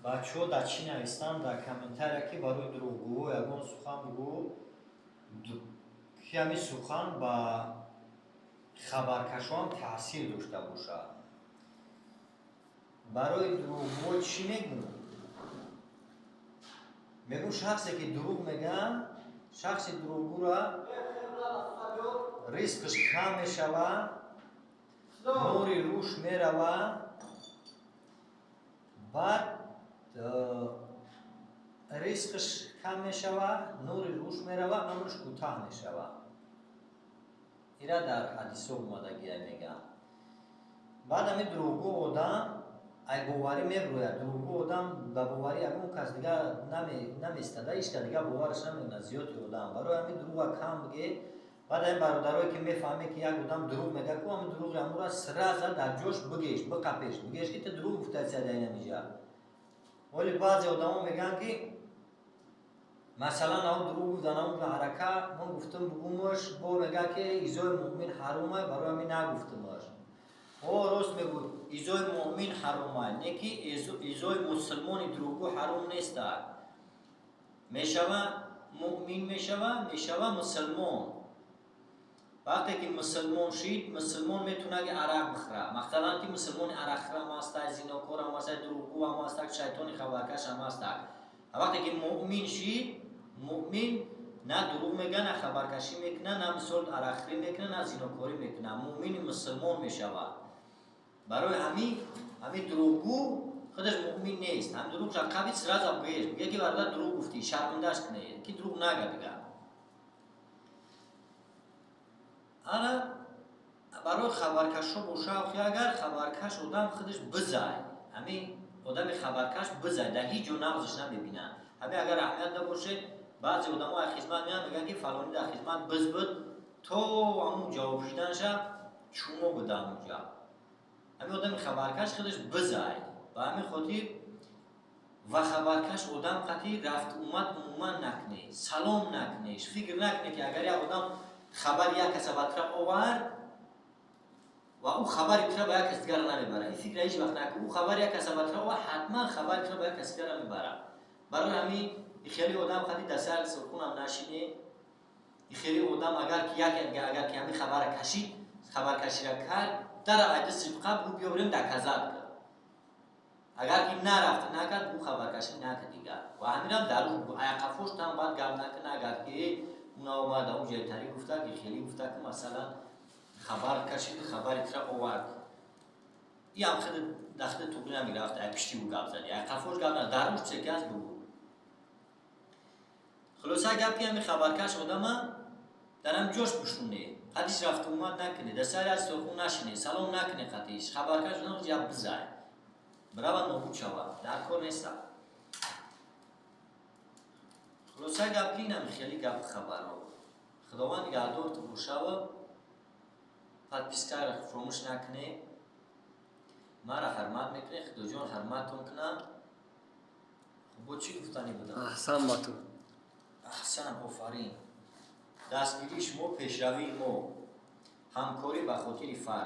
بچه‌ها در چی نوشتن در کامنتر که برای دروغگو یگان سخن بگو که همین سخن با خبرکشان تاثیر داشته باشه. برای دروغگو چی میگو؟ میگو شخصی که دروغ میگه، شخص دروغگو را ریسکش کم میشوه، نوری روش میروه، بعد ریسکش کم میشوه، نوری روش میروه، عمرش کوتاه میشوه. اینا در حدیث اومدگی میگن. بعد همین دروغگو آدم ای باوری میبروید، دروغگو آدم به باوری اگه کس دیگه نمیستده، ایش که دیگه باورش نمیکنه زیادی آدم. برای همین دروغ کم بگه. بعد این برادرایی که میفهمه که یک آدم دروغ میگه که همین دروغ امو را سر در جوش بگیش، بقپیش، بگیش که تو دروغ گفته سر نمیشه. ولی بعضی آدما میگن که مثلا او دروغ گفتن اون حرکت من گفتم بگومش با میگه که ایزای مؤمن حرامه، برای همین نگفتمش. او راست میگه ایزای مؤمن حرامه، نه که ایزای مسلمان دروغگو حرام نیست. میشوه مؤمن میشوه مسلمان. وقتی که مسلمان شید، مسلمان میتونه که عرق بخوره. مثلا که مسلمان عرق خورم است، زیناکار هم است، دروغگو هم است، شیطان خبرکش هم است. وقتی که مؤمن شید، مؤمن نه دروغ میگه، نه خبرکشی میکنه، نه مثل عرق خوری میکنه، نه زیناکاری میکنه. مؤمن مسلمان میشوه. برای همین دروغگو خودش مؤمن نیست. هم دروغ را قبیل سراز بگیش، بگه که برادر دروغ گفتی، شرمندهش کنه، که دروغ نگه بگه. آره برای خبرکش رو باشه، اگر خبرکش آدم خودش بزای، همین آدم خبرکش بزای، در هیچ جو نغزش نمیبینن. همین اگر اهمیت نباشه، بعضی آدم ها خدمت میان میگن که فلانی در خدمت بزبد تو همون جواب شدنش چومو بده اونجا. همین آدم خبرکش خودش بزای و همین خاطر و خبرکش آدم خاطر رفت اومد عموما نکنه، سلام نکنهش، فکر نکنه که اگر یک آدم خبر یک کس را آورد و او خبر را به یک کس دیگر نمیبره، این فکر هیچ وقت نکنه. او خبر یک کس را آورد حتما خبر را به یک کس دیگر میبره. برای همین خیلی آدم خاطر دسر سرخون هم نشینه. خیلی آدم اگر که همین خبر کشی را کرد در عید سبقه برو بیاوریم در کذب کرد. اگر که نرفت نکرد او خبرکشی نکرد دیگر. و همین هم در اون عقفوش هم باید گم نکنه. اگر که اون آمد اون جایتری گفته که خیلی گفته که مثلا خبر کشید خبری را آورد، این هم خیلی دخل توقی نمیرفت ای پشتی او گفت زدی عقفوش گفت نه در روش چه کس بگو. خلاصه گفت که همین خبرکش آدم در هم جوش بشونه، قدیش رفت اومد نکنه، در سر از سرخون نشینه، سلام نکنه قدیش. خبرکش آدم جب بزای برای نابود شود، در کار نیست. خلاصه گفت که این هم خیلی گفت خبر ها. خداوند نگهدار تو باشه و پد پیسکر فراموش نکنه. مرا حرمت میکنه، خدا جان حرمتون کنه. خب با چی گفتنی بودم؟ احسن با تو. احسن آفرین. دستگیری شما، پیشروی ما، همکاری به خاطر فرد.